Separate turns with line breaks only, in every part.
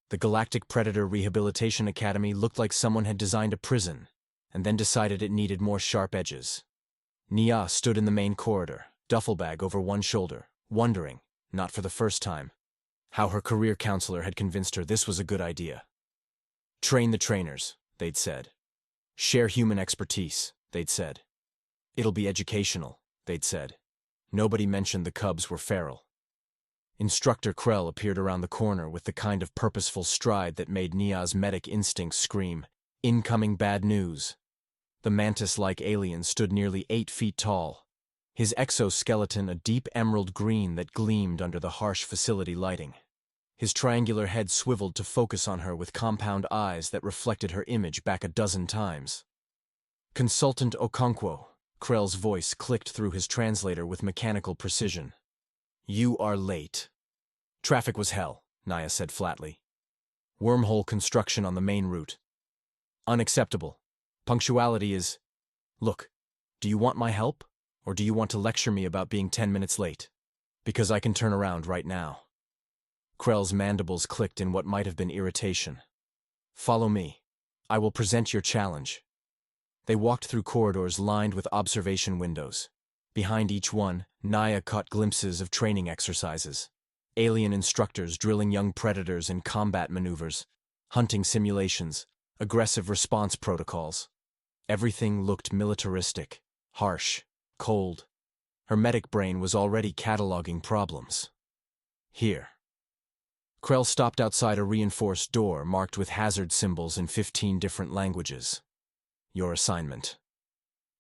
The Galactic Predator Rehabilitation Academy looked like someone had designed a prison, and then decided it needed more sharp edges. Nyah stood in the main corridor, duffel bag over one shoulder, wondering, not for the first time, how her career counselor had convinced her this was a good idea. Train the trainers, they'd said. Share human expertise, they'd said. It'll be educational, they'd said. Nobody mentioned the cubs were feral. Instructor Krell appeared around the corner with the kind of purposeful stride that made Nyah's medic instincts scream, "Incoming bad news." The mantis-like alien stood nearly 8 feet tall, his exoskeleton a deep emerald green that gleamed under the harsh facility lighting. His triangular head swiveled to focus on her with compound eyes that reflected her image back a dozen times. "Consultant Okonkwo," Krell's voice clicked through his translator with mechanical precision. "You are late." "Traffic was hell," Nyah said flatly. "Wormhole construction on the main route. Unacceptable. Punctuality is... Look, do you want my help, or do you want to lecture me about being 10 minutes late? Because I can turn around right now." Krell's mandibles clicked in what might have been irritation. "Follow me. I will present your challenge." They walked through corridors lined with observation windows. Behind each one, Nyah caught glimpses of training exercises. Alien instructors drilling young predators in combat maneuvers, hunting simulations, aggressive response protocols. Everything looked militaristic, harsh, cold. Her medic brain was already cataloging problems. "Here." Krell stopped outside a reinforced door marked with hazard symbols in 15 different languages. "Your assignment."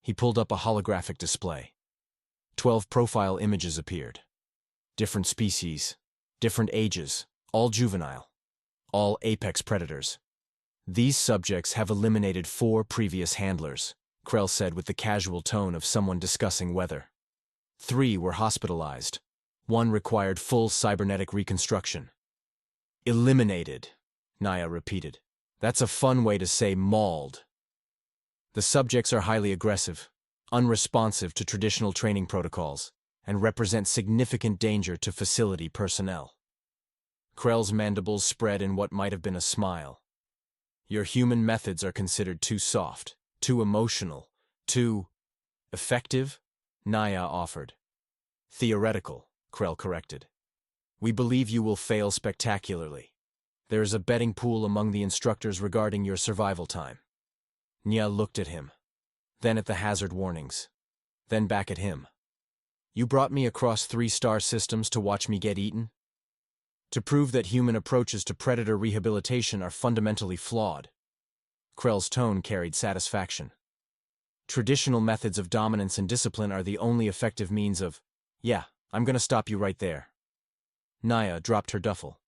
He pulled up a holographic display. 12 profile images appeared. Different species, different ages, all juvenile, all apex predators. "These subjects have eliminated 4 previous handlers," Krell said with the casual tone of someone discussing weather. 3 were hospitalized. 1 required full cybernetic reconstruction. "Eliminated," Nyah repeated. "That's a fun way to say mauled." "The subjects are highly aggressive, unresponsive to traditional training protocols, and represent significant danger to facility personnel." Krell's mandibles spread in what might have been a smile. "Your human methods are considered too soft, too emotional, too... effective?" Nyah offered. "Theoretical," Krell corrected. "We believe you will fail spectacularly. There is a betting pool among the instructors regarding your survival time." Nyah looked at him, then at the hazard warnings, then back at him. "You brought me across 3 star systems to watch me get eaten? To prove that human approaches to predator rehabilitation are fundamentally flawed." Krell's tone carried satisfaction. "Traditional methods of dominance and discipline are the only effective means of... Yeah, I'm gonna stop you right there." Nyah dropped her duffel.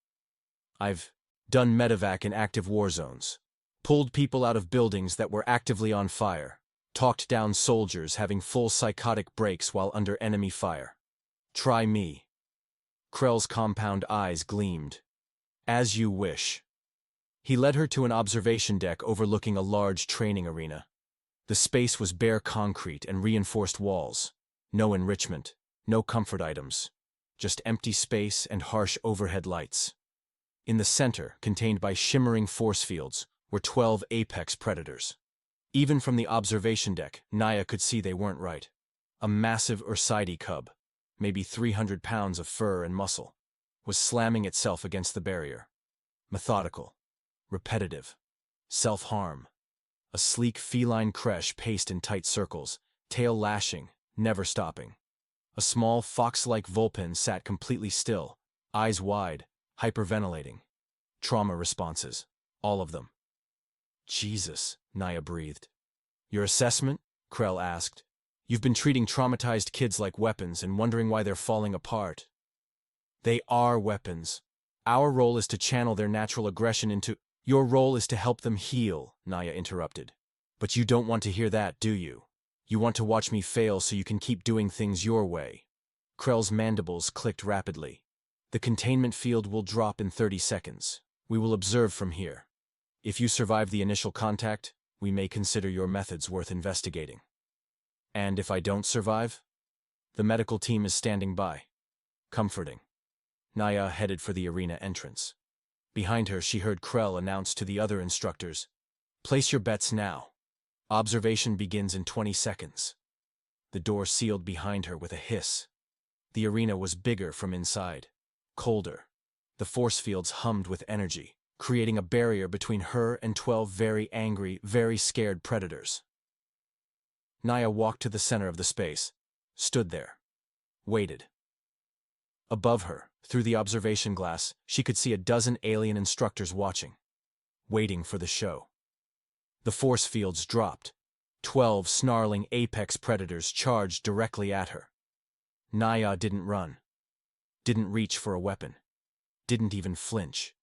"I've done medevac in active war zones, pulled people out of buildings that were actively on fire, talked down soldiers having full psychotic breaks while under enemy fire. Try me." Krell's compound eyes gleamed. "As you wish." He led her to an observation deck overlooking a large training arena. The space was bare concrete and reinforced walls. No enrichment, no comfort items. Just empty space and harsh overhead lights. In the center, contained by shimmering force fields, were 12 apex predators. Even from the observation deck, Nyah could see they weren't right. A massive Ursidae cub, maybe 300 pounds of fur and muscle, was slamming itself against the barrier. Methodical, repetitive, self-harm. A sleek feline creche paced in tight circles, tail lashing, never stopping. A small fox-like vulpin sat completely still, eyes wide, hyperventilating. Trauma responses, all of them. "Jesus," Nyah breathed. "Your assessment?" Krell asked. "You've been treating traumatized kids like weapons and wondering why they're falling apart." "They are weapons. Our role is to channel their natural aggression into..." "Your role is to help them heal," Nyah interrupted. "But you don't want to hear that, do you? You want to watch me fail so you can keep doing things your way." Krell's mandibles clicked rapidly. "The containment field will drop in 30 seconds. We will observe from here. If you survive the initial contact, we may consider your methods worth investigating. And if I don't survive? The medical team is standing by. Comforting." Nyah headed for the arena entrance. Behind her, she heard Krell announce to the other instructors, "Place your bets now. Observation begins in 20 seconds." The door sealed behind her with a hiss. The arena was bigger from inside, colder. The force fields hummed with energy, creating a barrier between her and 12 very angry, very scared predators. Nyah walked to the center of the space, stood there, waited. Above her, through the observation glass, she could see a dozen alien instructors watching, waiting for the show. The force fields dropped. 12 snarling apex predators charged directly at her. Nyah didn't run, didn't reach for a weapon, didn't even flinch.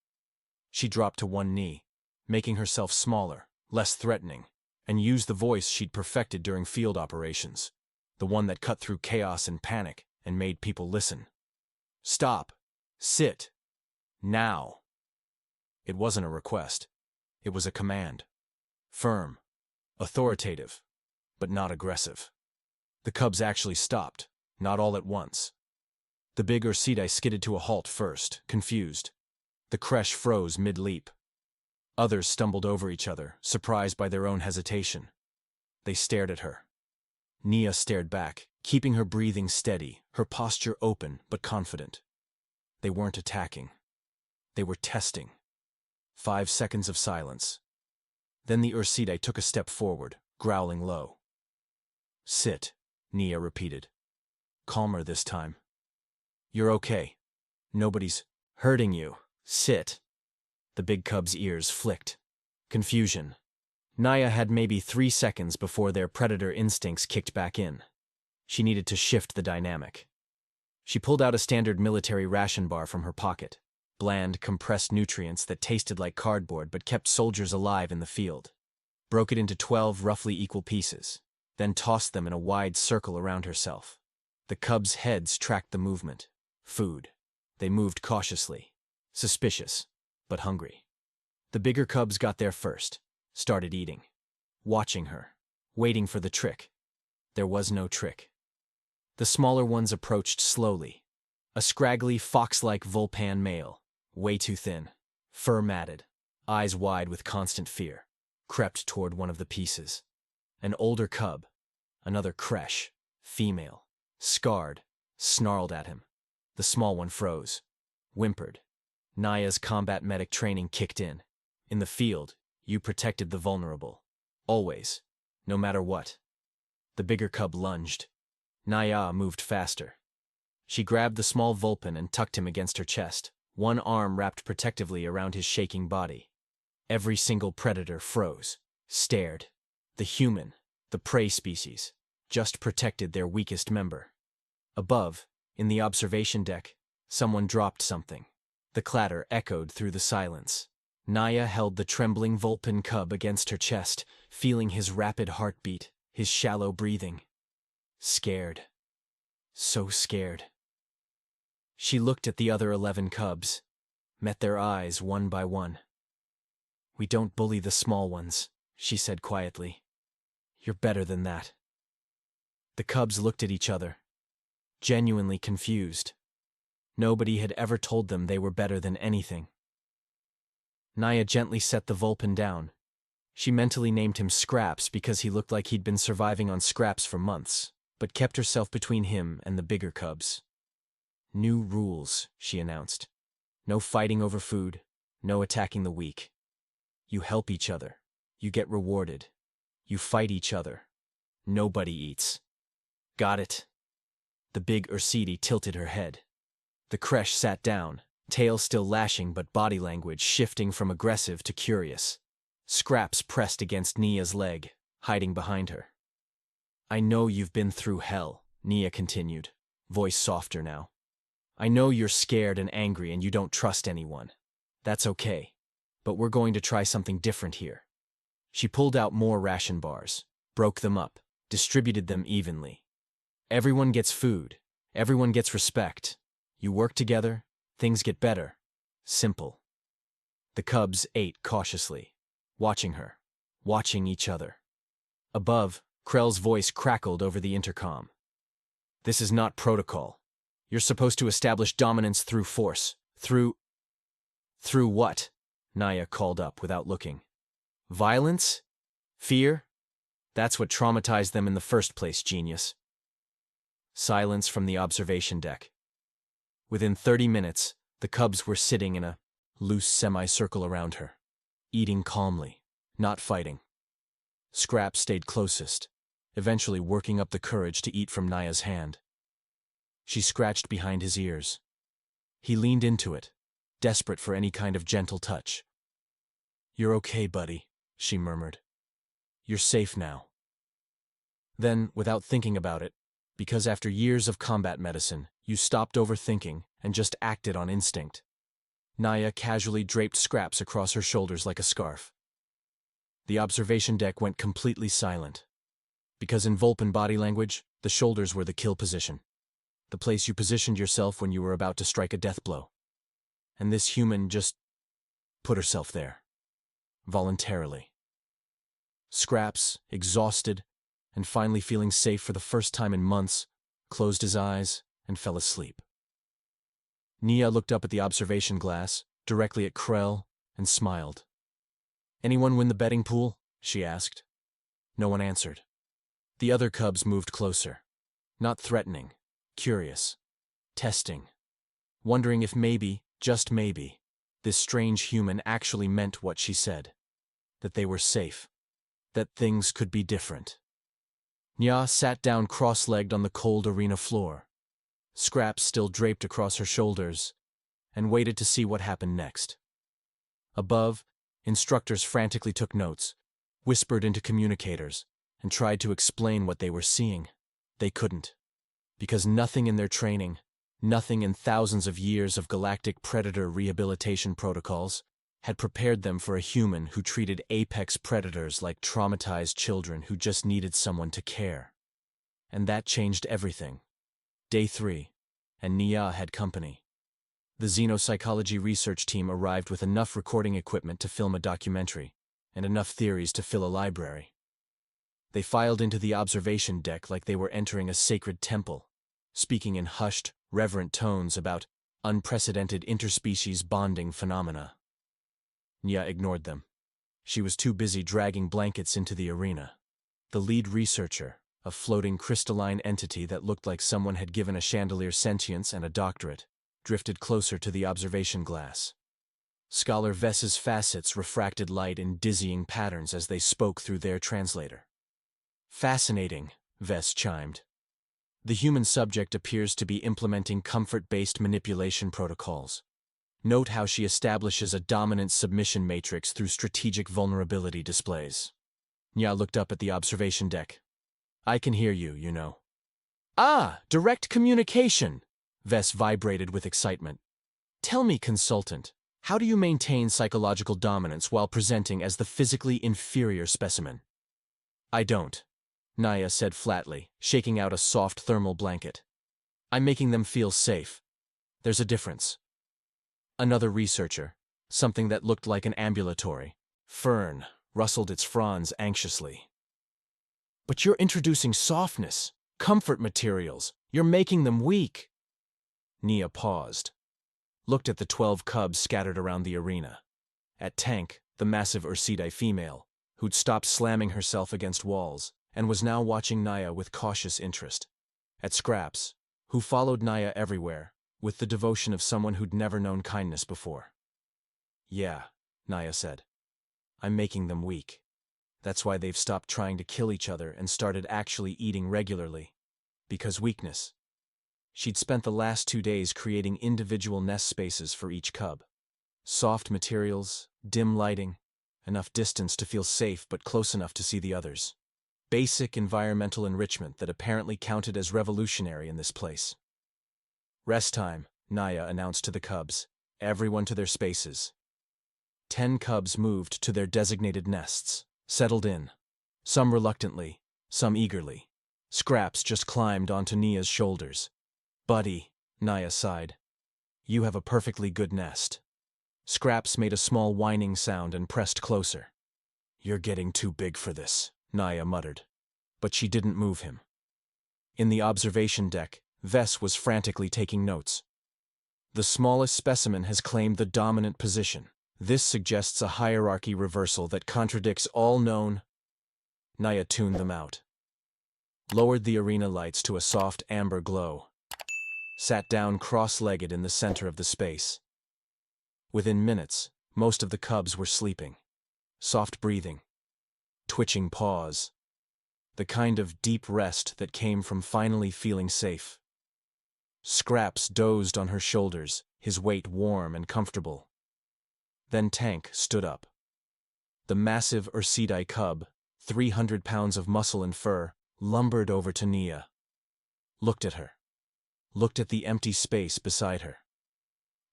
She dropped to one knee, making herself smaller, less threatening, and used the voice she'd perfected during field operations, the one that cut through chaos and panic and made people listen. "Stop. Sit. Now." It wasn't a request. It was a command. Firm, authoritative, but not aggressive. The cubs actually stopped, not all at once. The big Ursidae skidded to a halt first, confused. The creche froze mid-leap. Others stumbled over each other, surprised by their own hesitation. They stared at her. Nyah stared back, keeping her breathing steady, her posture open but confident. They weren't attacking. They were testing. 5 seconds of silence. Then the Ursidae took a step forward, growling low. "Sit," Nyah repeated. Calmer this time. "You're okay. Nobody's hurting you. Sit." The big cub's ears flicked. Confusion. Nyah had maybe 3 seconds before their predator instincts kicked back in. She needed to shift the dynamic. She pulled out a standard military ration bar from her pocket, bland, compressed nutrients that tasted like cardboard but kept soldiers alive in the field. Broke it into 12 roughly equal pieces, then tossed them in a wide circle around herself. The cubs' heads tracked the movement. Food. They moved cautiously, suspicious, but hungry. The bigger cubs got there first, started eating, watching her, waiting for the trick. There was no trick. The smaller ones approached slowly. A scraggly, fox-like Vulpan male, way too thin, fur matted, eyes wide with constant fear, crept toward one of the pieces. An older cub, another creche, female, scarred, snarled at him. The small one froze, whimpered. Nyah's combat medic training kicked in. In the field, you protected the vulnerable. Always. No matter what. The bigger cub lunged. Nyah moved faster. She grabbed the small Vulpan and tucked him against her chest, one arm wrapped protectively around his shaking body. Every single predator froze, stared. The human, the prey species, just protected their weakest member. Above, in the observation deck, someone dropped something. The clatter echoed through the silence. Nyah held the trembling Vulpan cub against her chest, feeling his rapid heartbeat, his shallow breathing. Scared. So scared. She looked at the other 11 cubs, met their eyes one by one. "We don't bully the small ones," she said quietly. "You're better than that." The cubs looked at each other, genuinely confused. Nobody had ever told them they were better than anything. Nyah gently set the Vulpan down. She mentally named him Scraps because he looked like he'd been surviving on scraps for months, but kept herself between him and the bigger cubs. "New rules," she announced. "No fighting over food, no attacking the weak. You help each other. You get rewarded. You fight each other. Nobody eats. Got it?" The big Ursidae tilted her head. The creche sat down, tail still lashing but body language shifting from aggressive to curious. Scraps pressed against Nyah's leg, hiding behind her. "I know you've been through hell," Nyah continued, voice softer now. "I know you're scared and angry and you don't trust anyone. That's okay. But we're going to try something different here." She pulled out more ration bars, broke them up, distributed them evenly. "Everyone gets food. Everyone gets respect. You work together, things get better. Simple." The cubs ate cautiously, watching her, watching each other. Above, Krell's voice crackled over the intercom. "This is not protocol. You're supposed to establish dominance through force, through Through what? Nyah called up without looking. Violence? Fear? That's what traumatized them in the first place, genius. Silence from the observation deck. Within 30 minutes, the cubs were sitting in a loose semicircle around her, eating calmly, not fighting. Scraps stayed closest, eventually working up the courage to eat from Nyah's hand. She scratched behind his ears. He leaned into it, desperate for any kind of gentle touch. "You're okay, buddy," she murmured. "You're safe now." Then, without thinking about it, because after years of combat medicine, you stopped overthinking and just acted on instinct, Nyah casually draped Scraps across her shoulders like a scarf. The observation deck went completely silent. Because in Vulpan body language, the shoulders were the kill position. The place you positioned yourself when you were about to strike a death blow. And this human just put herself there. Voluntarily. Scraps, exhausted, and finally feeling safe for the first time in months, closed his eyes and fell asleep. Nyah looked up at the observation glass, directly at Krell, and smiled. "Anyone win the betting pool?" she asked. No one answered. The other cubs moved closer. Not threatening, curious, testing, wondering if maybe, just maybe, this strange human actually meant what she said. That they were safe. That things could be different. Nyah sat down cross-legged on the cold arena floor, Scraps still draped across her shoulders, and waited to see what happened next. Above, instructors frantically took notes, whispered into communicators, and tried to explain what they were seeing. They couldn't. Because nothing in their training, nothing in thousands of years of galactic predator rehabilitation protocols, had prepared them for a human who treated apex predators like traumatized children who just needed someone to care. And that changed everything. Day 3, and Nyah had company. The xenopsychology research team arrived with enough recording equipment to film a documentary, and enough theories to fill a library. They filed into the observation deck like they were entering a sacred temple, speaking in hushed, reverent tones about unprecedented interspecies bonding phenomena. Nyah ignored them. She was too busy dragging blankets into the arena. The lead researcher, a floating crystalline entity that looked like someone had given a chandelier sentience and a doctorate, drifted closer to the observation glass. Scholar Vess's facets refracted light in dizzying patterns as they spoke through their translator. "Fascinating," Vess chimed. "The human subject appears to be implementing comfort-based manipulation protocols. Note how she establishes a dominant submission matrix through strategic vulnerability displays." Nyah looked up at the observation deck. "I can hear you, you know." "Ah, direct communication!" Vess vibrated with excitement. "Tell me, consultant, how do you maintain psychological dominance while presenting as the physically inferior specimen?" "I don't," Nyah said flatly, shaking out a soft thermal blanket. "I'm making them feel safe. There's a difference." Another researcher, something that looked like an ambulatory fern, rustled its fronds anxiously. "But you're introducing softness, comfort materials. You're making them weak." Nyah paused, looked at the 12 cubs scattered around the arena. At Tank, the massive Ursidae female, who'd stopped slamming herself against walls and was now watching Nyah with cautious interest. At Scraps, who followed Nyah everywhere, with the devotion of someone who'd never known kindness before. "Yeah," Nyah said. "I'm making them weak. That's why they've stopped trying to kill each other and started actually eating regularly. Because weakness." She'd spent the last 2 days creating individual nest spaces for each cub. Soft materials, dim lighting, enough distance to feel safe but close enough to see the others. Basic environmental enrichment that apparently counted as revolutionary in this place. "Rest time," Nyah announced to the cubs. "Everyone to their spaces." 10 cubs moved to their designated nests, settled in. Some reluctantly, some eagerly. Scraps just climbed onto Nyah's shoulders. "Buddy," Nyah sighed. "You have a perfectly good nest." Scraps made a small whining sound and pressed closer. "You're getting too big for this," Nyah muttered. But she didn't move him. In the observation deck, Vess was frantically taking notes. The smallest specimen has claimed the dominant position. This suggests a hierarchy reversal that contradicts all known. Nyah tuned them out, lowered the arena lights to a soft amber glow, sat down cross-legged in the center of the space. Within minutes, most of the cubs were sleeping. Soft breathing, twitching paws, the kind of deep rest that came from finally feeling safe. Scraps dozed on her shoulders, his weight warm and comfortable. Then Tank stood up. The massive Ursidae cub, 300 pounds of muscle and fur, lumbered over to Nyah. Looked at her. Looked at the empty space beside her.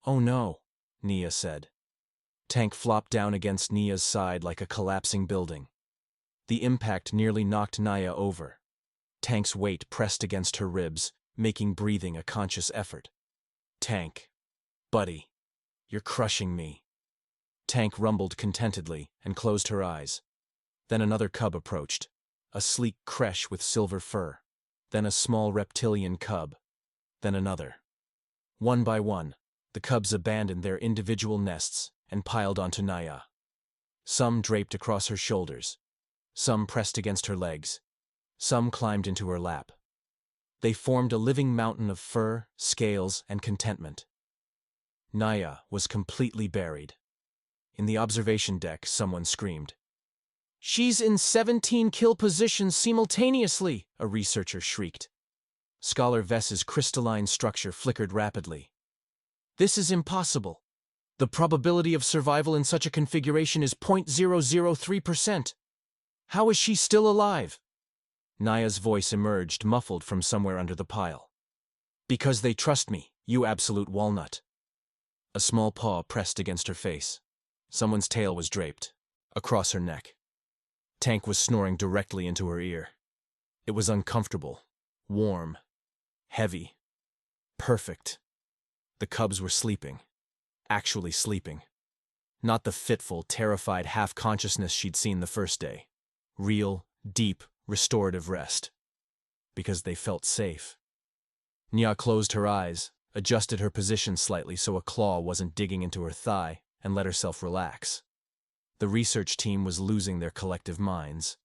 "Oh no," Nyah said. Tank flopped down against Nyah's side like a collapsing building. The impact nearly knocked Nyah over. Tank's weight pressed against her ribs, making breathing a conscious effort. "Tank. Buddy. You're crushing me." Tank rumbled contentedly and closed her eyes. Then another cub approached, a sleek creche with silver fur. Then a small reptilian cub. Then another. One by one, the cubs abandoned their individual nests and piled onto Nyah. Some draped across her shoulders. Some pressed against her legs. Some climbed into her lap. They formed a living mountain of fur, scales, and contentment. Nyah was completely buried. In the observation deck, someone screamed. "She's in 17 kill positions simultaneously," a researcher shrieked. Scholar Vess's crystalline structure flickered rapidly. "This is impossible. The probability of survival in such a configuration is 0.003%. How is she still alive?" Nyah's voice emerged, muffled from somewhere under the pile. "Because they trust me, you absolute walnut." A small paw pressed against her face. Someone's tail was draped, across her neck. Tank was snoring directly into her ear. It was uncomfortable, warm, heavy, perfect. The cubs were sleeping, actually sleeping. Not the fitful, terrified half-consciousness she'd seen the first day. Real, deep, restorative rest. Because they felt safe. Nyah closed her eyes, adjusted her position slightly so a claw wasn't digging into her thigh, and let herself relax. The research team was losing their collective minds.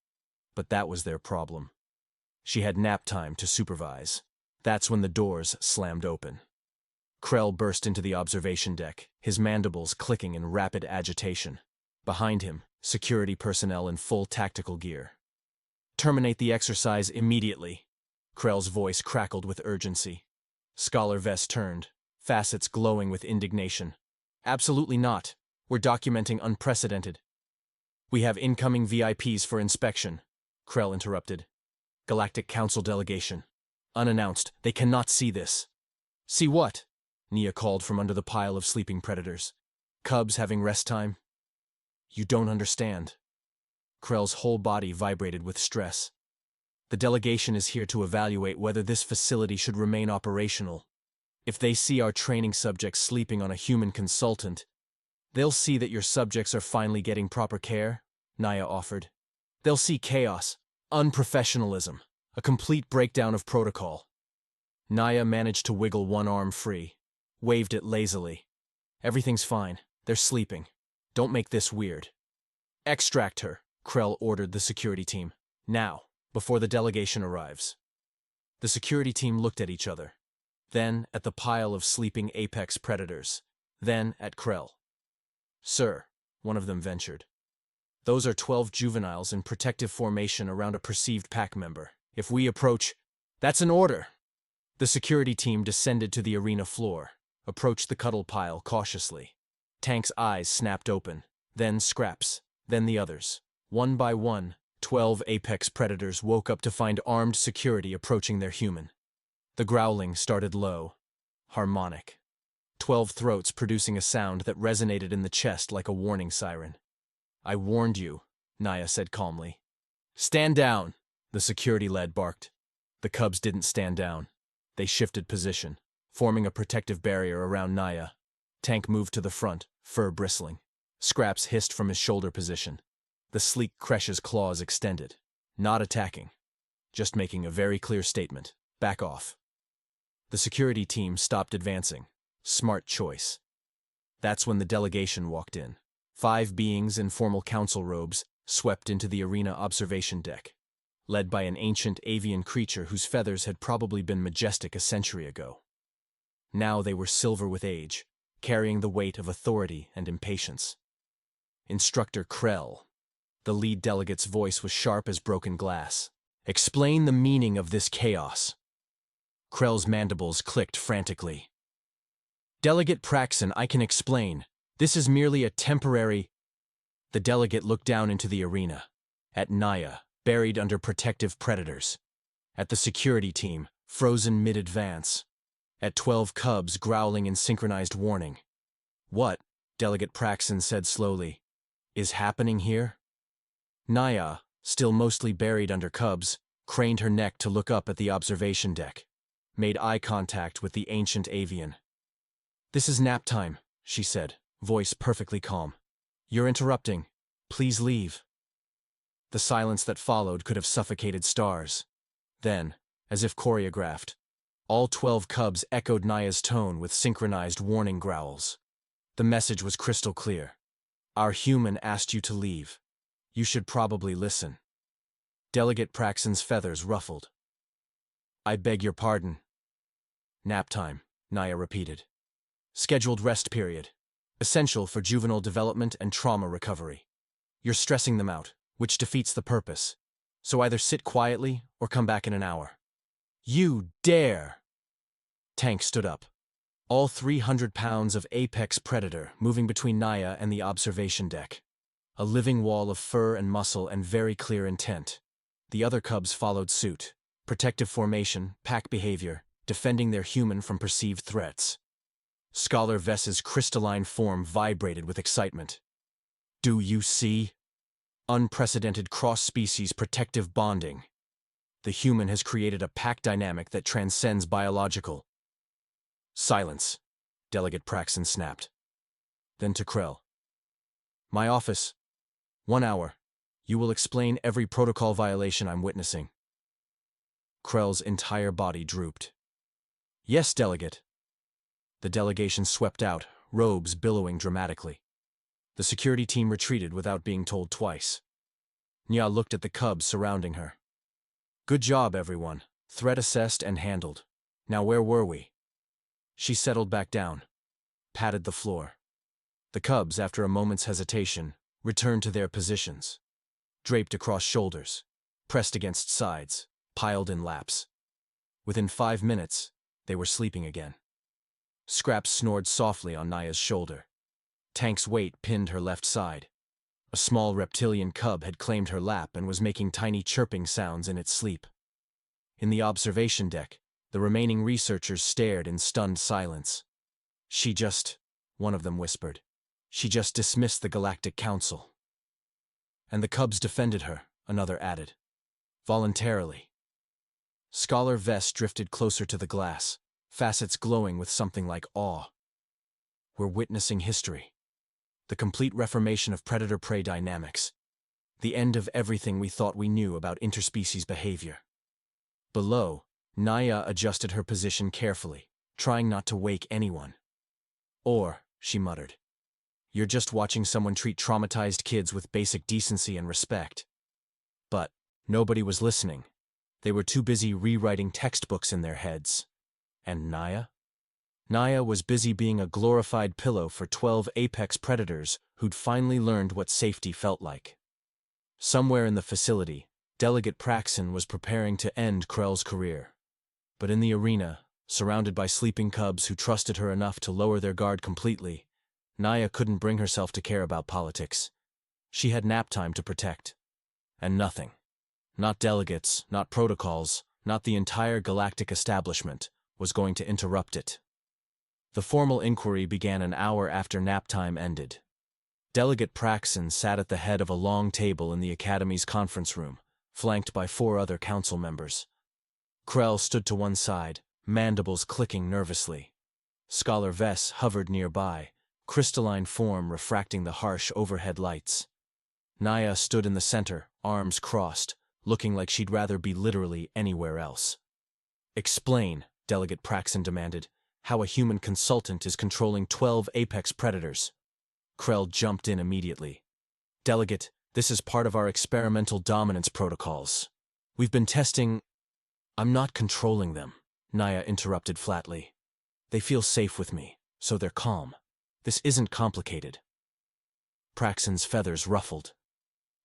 But that was their problem. She had nap time to supervise. That's when the doors slammed open. Krell burst into the observation deck, his mandibles clicking in rapid agitation. Behind him, security personnel in full tactical gear. "Terminate the exercise immediately." Krell's voice crackled with urgency. Scholar Vess turned, facets glowing with indignation. "Absolutely not. We're documenting unprecedented." "We have incoming VIPs for inspection," Krell interrupted. "Galactic Council delegation. Unannounced. They cannot see this." "See what?" Nyah called from under the pile of sleeping predators. "Cubs having rest time?" "You don't understand." Krell's whole body vibrated with stress. "The delegation is here to evaluate whether this facility should remain operational. If they see our training subjects sleeping on a human consultant, they'll see that your subjects are finally getting proper care," Nyah offered. "They'll see chaos, unprofessionalism, a complete breakdown of protocol." Nyah managed to wiggle one arm free, waved it lazily. "Everything's fine. They're sleeping. Don't make this weird." "Extract her," Krell ordered the security team. "Now, before the delegation arrives." The security team looked at each other, then at the pile of sleeping apex predators, then at Krell. "Sir," one of them ventured, "those are 12 juveniles in protective formation around a perceived pack member. If we approach—" "That's an order!" The security team descended to the arena floor, approached the cuddle pile cautiously. Tank's eyes snapped open, then Scraps, then the others. One by one, 12 apex predators woke up to find armed security approaching their human. The growling started low, harmonic. 12 throats producing a sound that resonated in the chest like a warning siren. "I warned you," Nyah said calmly. "Stand down," the security lead barked. The cubs didn't stand down. They shifted position, forming a protective barrier around Nyah. Tank moved to the front, fur bristling. Scraps hissed from his shoulder position. The sleek creche's claws extended. Not attacking. Just making a very clear statement. Back off. The security team stopped advancing. Smart choice. That's when the delegation walked in. 5 beings in formal council robes swept into the arena observation deck, led by an ancient avian creature whose feathers had probably been majestic a century ago. Now they were silver with age, carrying the weight of authority and impatience. Instructor Krell. The lead delegate's voice was sharp as broken glass. Explain the meaning of this chaos. Krell's mandibles clicked frantically. Delegate Praxon, I can explain. This is merely a temporary... The delegate looked down into the arena. At Nyah, buried under protective predators. At the security team, frozen mid-advance. At 12 cubs growling in synchronized warning. What, Delegate Praxon said slowly, is happening here? Nyah, still mostly buried under cubs, craned her neck to look up at the observation deck. Made eye contact with the ancient avian. This is nap time, she said, voice perfectly calm. You're interrupting. Please leave. The silence that followed could have suffocated stars. Then, as if choreographed, all 12 cubs echoed Nyah's tone with synchronized warning growls. The message was crystal clear. Our human asked you to leave. You should probably listen. Delegate Praxon's feathers ruffled. I beg your pardon. Nap time, Nyah repeated. Scheduled rest period. Essential for juvenile development and trauma recovery. You're stressing them out, which defeats the purpose. So either sit quietly or come back in an hour. You dare! Tank stood up. All 300 pounds of apex predator moving between Nyah and the observation deck. A living wall of fur and muscle and very clear intent. The other cubs followed suit. Protective formation, pack behavior, defending their human from perceived threats. Scholar Vess's crystalline form vibrated with excitement. Do you see? Unprecedented cross-species protective bonding. The human has created a pack dynamic that transcends biological. Silence, Delegate Praxon snapped. Then to Krell. My office. 1 hour. You will explain every protocol violation I'm witnessing. Krell's entire body drooped. Yes, Delegate. The delegation swept out, robes billowing dramatically. The security team retreated without being told twice. Nyah looked at the cubs surrounding her. Good job, everyone. Threat assessed and handled. Now where were we? She settled back down, patted the floor. The cubs, after a moment's hesitation, returned to their positions. Draped across shoulders, pressed against sides, piled in laps. Within 5 minutes, they were sleeping again. Scraps snored softly on Nyah's shoulder. Tank's weight pinned her left side. A small reptilian cub had claimed her lap and was making tiny chirping sounds in its sleep. In the observation deck, the remaining researchers stared in stunned silence. One of them whispered. She just dismissed the Galactic Council. And the cubs defended her, another added. Voluntarily. Scholar Vess drifted closer to the glass, facets glowing with something like awe. We're witnessing history. The complete reformation of predator-prey dynamics. The end of everything we thought we knew about interspecies behavior. Below, Nyah adjusted her position carefully, trying not to wake anyone. Or, she muttered, you're just watching someone treat traumatized kids with basic decency and respect. But nobody was listening. They were too busy rewriting textbooks in their heads. And Nyah? Nyah was busy being a glorified pillow for 12 apex predators who'd finally learned what safety felt like. Somewhere in the facility, Delegate Praxon was preparing to end Krell's career. But in the arena, surrounded by sleeping cubs who trusted her enough to lower their guard completely, Nyah couldn't bring herself to care about politics. She had nap time to protect. And nothing. Not delegates, not protocols, not the entire galactic establishment was going to interrupt it. The formal inquiry began an hour after nap time ended. Delegate Praxon sat at the head of a long table in the Academy's conference room, flanked by 4 other council members. Krell stood to one side, mandibles clicking nervously. Scholar Vess hovered nearby, crystalline form refracting the harsh overhead lights. Nyah stood in the center, arms crossed, looking like she'd rather be literally anywhere else. Explain, Delegate Praxon demanded. how a human consultant is controlling 12 apex predators. Krell jumped in immediately. Delegate, this is part of our experimental dominance protocols. We've been testing— I'm not controlling them, Nyah interrupted flatly. They feel safe with me, so they're calm. This isn't complicated. Praxen's feathers ruffled.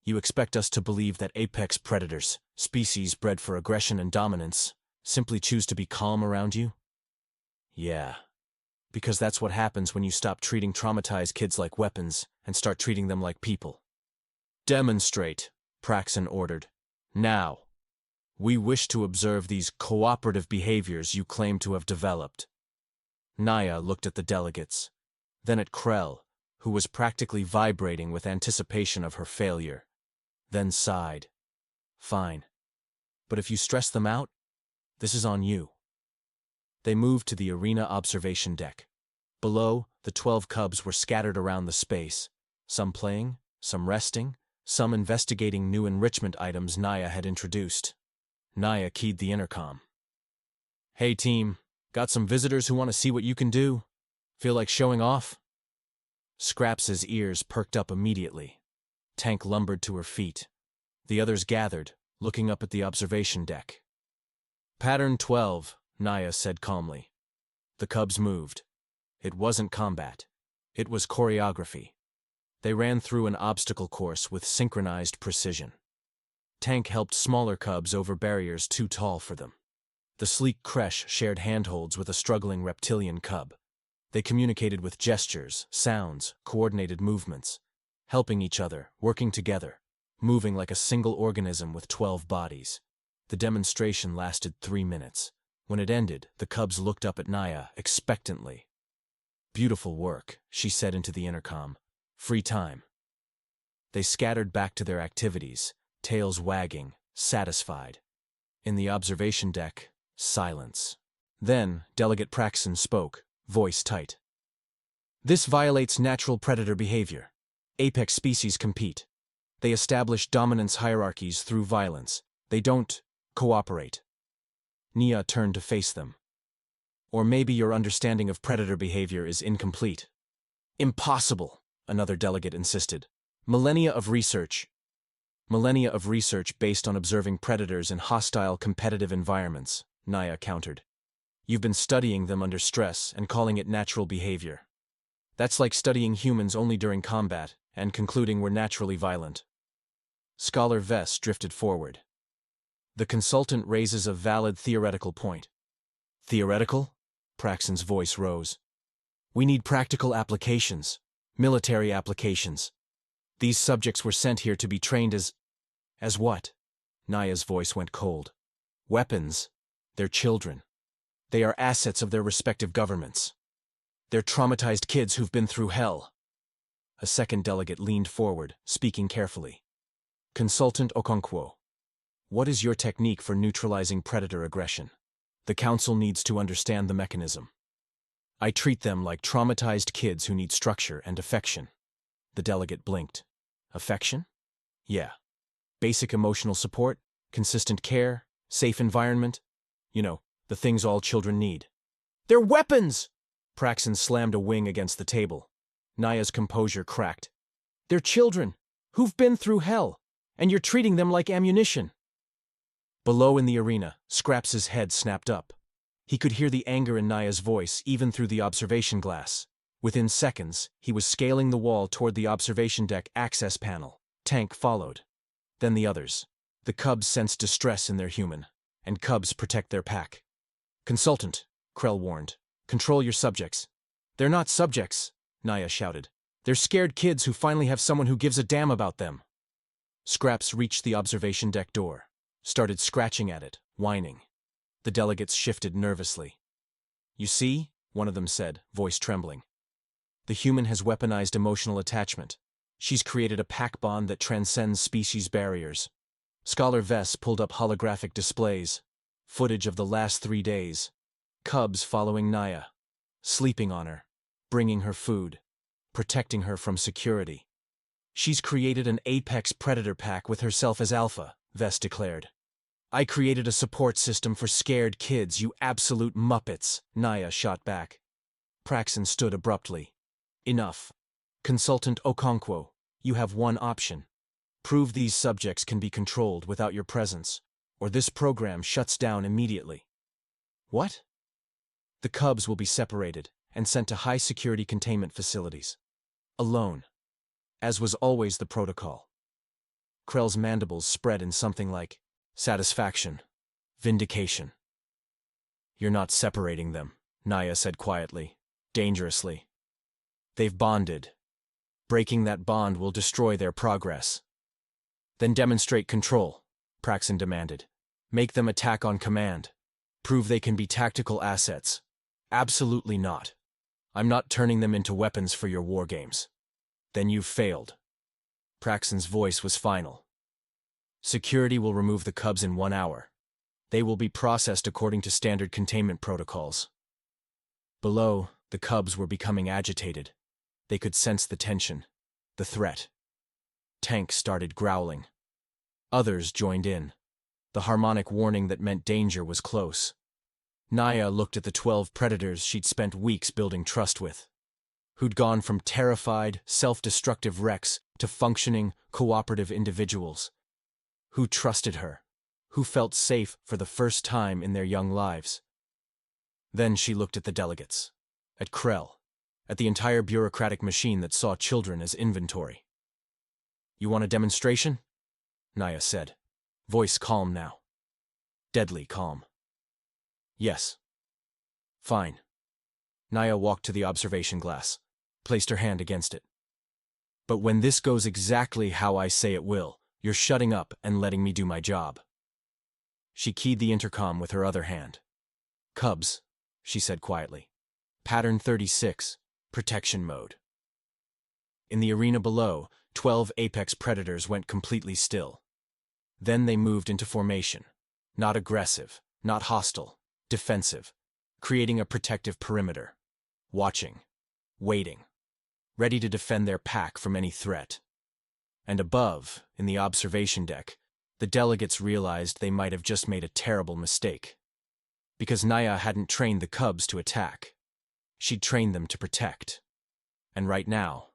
You expect us to believe that apex predators, species bred for aggression and dominance, simply choose to be calm around you? Yeah. Because that's what happens when you stop treating traumatized kids like weapons and start treating them like people. Demonstrate, Praxen ordered. Now. We wish to observe these cooperative behaviors you claim to have developed. Nyah looked at the delegates, then at Krell, who was practically vibrating with anticipation of her failure, then sighed. Fine. But if you stress them out, this is on you. They moved to the arena observation deck. Below, the 12 cubs were scattered around the space, some playing, some resting, some investigating new enrichment items Nyah had introduced. Nyah keyed the intercom. Hey team, got some visitors who want to see what you can do? Feel like showing off? Scraps' ears perked up immediately. Tank lumbered to her feet. The others gathered, looking up at the observation deck. Pattern 12, Nyah said calmly. The cubs moved. It wasn't combat. It was choreography. They ran through an obstacle course with synchronized precision. Tank helped smaller cubs over barriers too tall for them. The sleek creche shared handholds with a struggling reptilian cub. They communicated with gestures, sounds, coordinated movements, helping each other, working together, moving like a single organism with 12 bodies. The demonstration lasted 3 minutes. When it ended, the cubs looked up at Nyah expectantly. Beautiful work, she said into the intercom. Free time. They scattered back to their activities, tails wagging, satisfied. In the observation deck, silence. Then, Delegate Praxen spoke, voice tight. This violates natural predator behavior. Apex species compete. They establish dominance hierarchies through violence. They don't cooperate. Nyah turned to face them. Or maybe your understanding of predator behavior is incomplete. Impossible, another delegate insisted. Millennia of research based on observing predators in hostile competitive environments, Nyah countered. You've been studying them under stress and calling it natural behavior. That's like studying humans only during combat and concluding we're naturally violent. Scholar Vess drifted forward. The consultant raises a valid theoretical point. Theoretical? Praxen's voice rose. We need practical applications, military applications. These subjects were sent here to be trained as what? Nyah's voice went cold. Weapons. They're children. They are assets of their respective governments. They're traumatized kids who've been through hell. A second delegate leaned forward, speaking carefully. Consultant Okonkwo, what is your technique for neutralizing predator aggression? The council needs to understand the mechanism. I treat them like traumatized kids who need structure and affection. The delegate blinked. Affection? Yeah. Basic emotional support, consistent care, safe environment. You know, the things all children need. They're weapons! Praxen slammed a wing against the table. Nyah's composure cracked. They're children, who've been through hell, and you're treating them like ammunition. Below in the arena, Scraps' head snapped up. He could hear the anger in Nyah's voice even through the observation glass. Within seconds, he was scaling the wall toward the observation deck access panel. Tank followed. Then the others. The cubs sensed distress in their human, and cubs protect their pack. Consultant, Krell warned. Control your subjects. They're not subjects, Nyah shouted. They're scared kids who finally have someone who gives a damn about them. Scraps reached the observation deck door, started scratching at it, whining. The delegates shifted nervously. You see, one of them said, voice trembling. The human has weaponized emotional attachment. She's created a pack bond that transcends species barriers. Scholar Vess pulled up holographic displays, footage of the last 3 days. Cubs following Nyah, sleeping on her, bringing her food, protecting her from security. She's created an apex predator pack with herself as alpha, Vess declared. I created a support system for scared kids, you absolute muppets, Nyah shot back. Praxin stood abruptly. Enough. Consultant Okonkwo, you have one option. Prove these subjects can be controlled without your presence, or this program shuts down immediately. What? The cubs will be separated and sent to high-security containment facilities. Alone. As was always the protocol. Krell's mandibles spread in something like satisfaction, vindication. You're not separating them, Nyah said quietly, dangerously. They've bonded. Breaking that bond will destroy their progress. Then demonstrate control, Praxin demanded. Make them attack on command. Prove they can be tactical assets. Absolutely not. I'm not turning them into weapons for your war games. Then you've failed. Praxin's voice was final. Security will remove the cubs in 1 hour. They will be processed according to standard containment protocols. Below, the cubs were becoming agitated. They could sense the tension, the threat. Tank started growling. Others joined in. The harmonic warning that meant danger was close. Nyah looked at the 12 predators she'd spent weeks building trust with, who'd gone from terrified, self-destructive wrecks to functioning, cooperative individuals, who trusted her, who felt safe for the first time in their young lives. Then she looked at the delegates, at Krell, at the entire bureaucratic machine that saw children as inventory. You want a demonstration? Nyah said, voice calm now. Deadly calm. Yes. Fine. Nyah walked to the observation glass, placed her hand against it. But when this goes exactly how I say it will, you're shutting up and letting me do my job. She keyed the intercom with her other hand. Cubs, she said quietly. Pattern 36, protection mode. In the arena below, 12 apex predators went completely still. Then they moved into formation. Not aggressive, not hostile, defensive, creating a protective perimeter. Watching, waiting, ready to defend their pack from any threat. And above, in the observation deck, the delegates realized they might have just made a terrible mistake. Because Nyah hadn't trained the cubs to attack. She'd trained them to protect. And right now,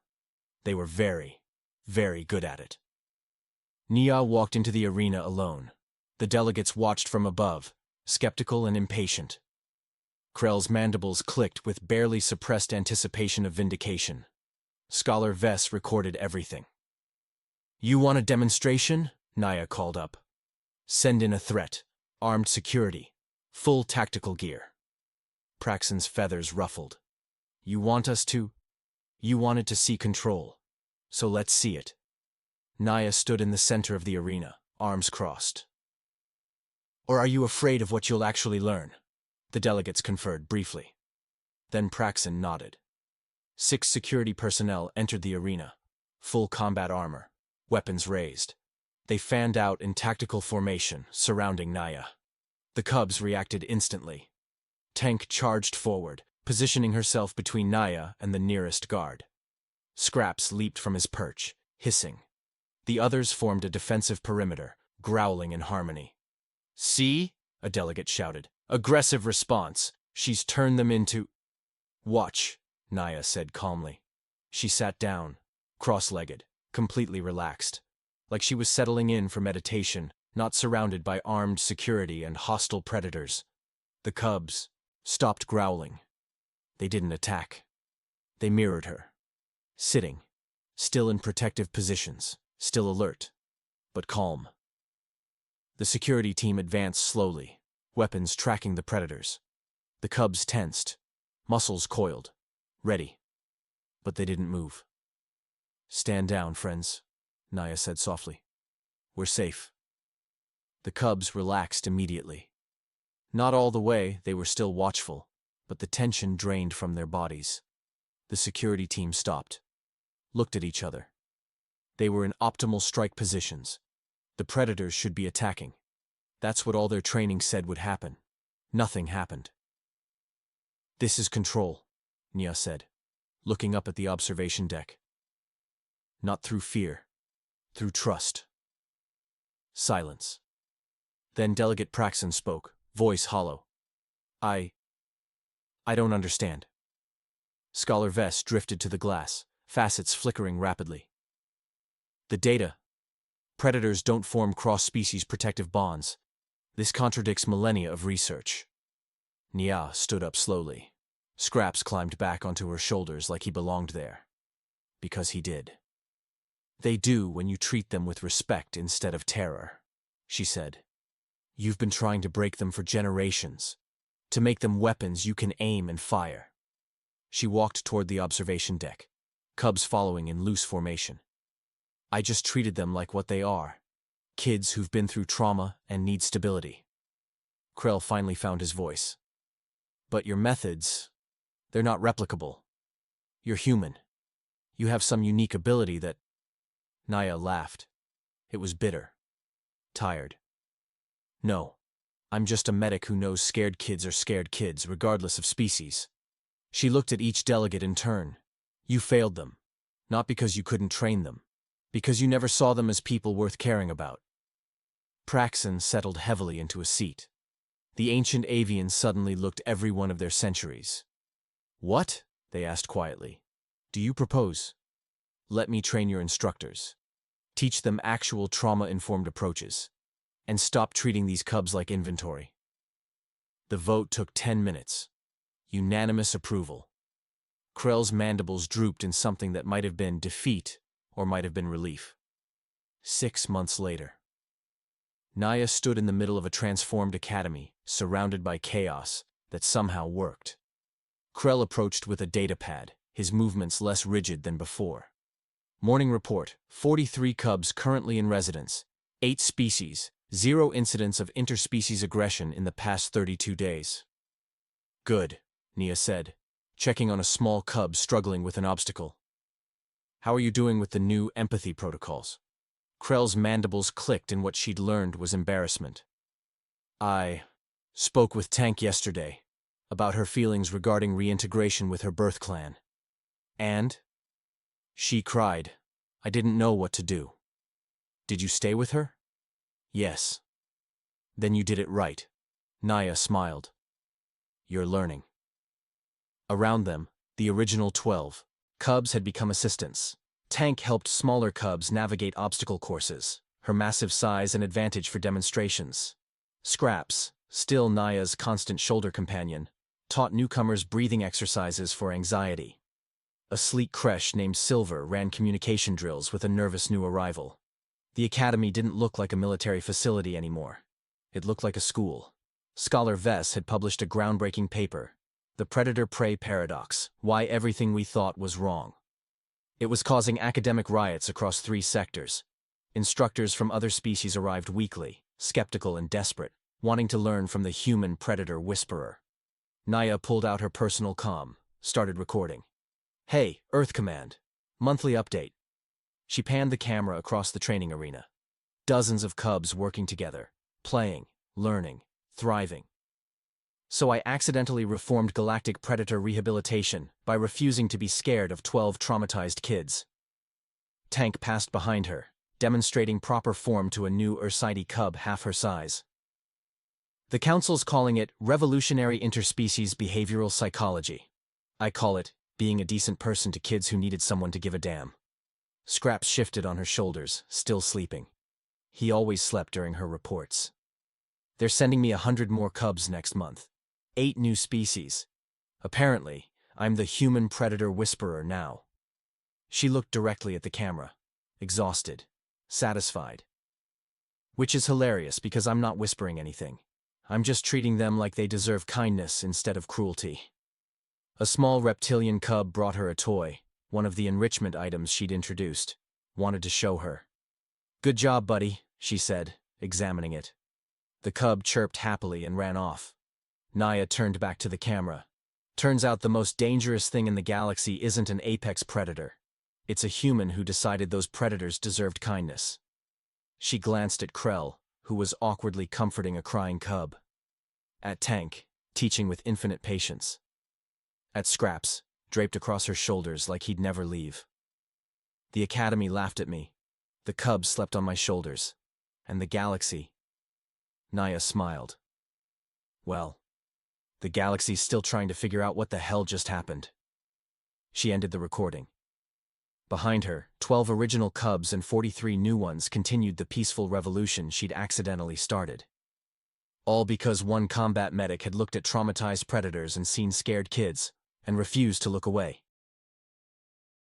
they were very, very good at it. Nyah walked into the arena alone. The delegates watched from above, skeptical and impatient. Krell's mandibles clicked with barely suppressed anticipation of vindication. Scholar Vess recorded everything. You want a demonstration? Nyah called up. Send in a threat. Armed security. Full tactical gear. Praxin's feathers ruffled. You want us to? You wanted to see control. So let's see it. Nyah stood in the center of the arena, arms crossed. Or are you afraid of what you'll actually learn? The delegates conferred briefly. Then Praxin nodded. 6 security personnel entered the arena, full combat armor, weapons raised. They fanned out in tactical formation, surrounding Nyah. The cubs reacted instantly. Tank charged forward, positioning herself between Nyah and the nearest guard. Scraps leaped from his perch, hissing. The others formed a defensive perimeter, growling in harmony. See? A delegate shouted. Aggressive response. She's turned them into... Watch, Nyah said calmly. She sat down, cross-legged, completely relaxed, like she was settling in for meditation, not surrounded by armed security and hostile predators. The cubs stopped growling. They didn't attack. They mirrored her, sitting, still in protective positions, still alert, but calm. The security team advanced slowly, weapons tracking the predators. The cubs tensed, muscles coiled, ready. But they didn't move. Stand down, friends, Nyah said softly. We're safe. The cubs relaxed immediately. Not all the way, they were still watchful, but the tension drained from their bodies. The security team stopped, looked at each other. They were in optimal strike positions. The predators should be attacking. That's what all their training said would happen. Nothing happened. This is control, Nyah said, looking up at the observation deck. Not through fear, through trust. Silence. Then Delegate Praxon spoke, voice hollow. I don't understand. Scholar Vess drifted to the glass, facets flickering rapidly. The data. Predators don't form cross-species protective bonds. This contradicts millennia of research. Nyah stood up slowly. Scraps climbed back onto her shoulders like he belonged there. Because he did. They do when you treat them with respect instead of terror, she said. You've been trying to break them for generations, to make them weapons you can aim and fire. She walked toward the observation deck, cubs following in loose formation. I just treated them like what they are, kids who've been through trauma and need stability. Krell finally found his voice. But your methods, they're not replicable. You're human. You have some unique ability that... Nyah laughed. It was bitter. Tired. No. I'm just a medic who knows scared kids are scared kids, regardless of species. She looked at each delegate in turn. You failed them. Not because you couldn't train them. Because you never saw them as people worth caring about. Praxon settled heavily into a seat. The ancient avians suddenly looked every one of their centuries. What? They asked quietly. Do you propose? Let me train your instructors. Teach them actual trauma-informed approaches. And stop treating these cubs like inventory. The vote took 10 minutes. Unanimous approval. Krell's mandibles drooped in something that might have been defeat or might have been relief. 6 months later. Nyah stood in the middle of a transformed academy, surrounded by chaos that somehow worked. Krell approached with a datapad, his movements less rigid than before. Morning report, 43 cubs currently in residence, 8 species, 0 incidents of interspecies aggression in the past 32 days. Good, Nyah said, checking on a small cub struggling with an obstacle. How are you doing with the new empathy protocols? Krell's mandibles clicked and what she'd learned was embarrassment. I spoke with Tank yesterday about her feelings regarding reintegration with her birth clan. And? She cried. I didn't know what to do. Did you stay with her? Yes. Then you did it right. Nyah smiled. You're learning. Around them, the original 12 cubs had become assistants. Tank helped smaller cubs navigate obstacle courses, her massive size an advantage for demonstrations. Scraps, still Nyah's constant shoulder companion, taught newcomers breathing exercises for anxiety. A sleek creche named Silver ran communication drills with a nervous new arrival. The academy didn't look like a military facility anymore. It looked like a school. Scholar Vess had published a groundbreaking paper, The Predator-Prey Paradox, Why Everything We Thought Was Wrong. It was causing academic riots across 3 sectors. Instructors from other species arrived weekly, skeptical and desperate, wanting to learn from the human predator whisperer. Nyah pulled out her personal comm, started recording. Hey, Earth Command. Monthly update. She panned the camera across the training arena. Dozens of cubs working together, playing, learning, thriving. So I accidentally reformed galactic predator rehabilitation by refusing to be scared of 12 traumatized kids. Tank passed behind her, demonstrating proper form to a new Ursidi cub half her size. The council's calling it revolutionary interspecies behavioral psychology. I call it being a decent person to kids who needed someone to give a damn. Scraps shifted on her shoulders, still sleeping. He always slept during her reports. They're sending me 100 more cubs next month. 8 new species. Apparently, I'm the human predator whisperer now. She looked directly at the camera, exhausted, satisfied. Which is hilarious because I'm not whispering anything. I'm just treating them like they deserve kindness instead of cruelty. A small reptilian cub brought her a toy, one of the enrichment items she'd introduced, wanted to show her. Good job, buddy, she said, examining it. The cub chirped happily and ran off. Nyah turned back to the camera. Turns out the most dangerous thing in the galaxy isn't an apex predator. It's a human who decided those predators deserved kindness. She glanced at Krell, who was awkwardly comforting a crying cub. At Tank, teaching with infinite patience. At Scraps, draped across her shoulders like he'd never leave. The academy laughed at me. The cubs slept on my shoulders. And the galaxy. Nyah smiled. Well, the galaxy's still trying to figure out what the hell just happened. She ended the recording. Behind her, 12 original cubs and 43 new ones continued the peaceful revolution she'd accidentally started. All because one combat medic had looked at traumatized predators and seen scared kids, and refused to look away.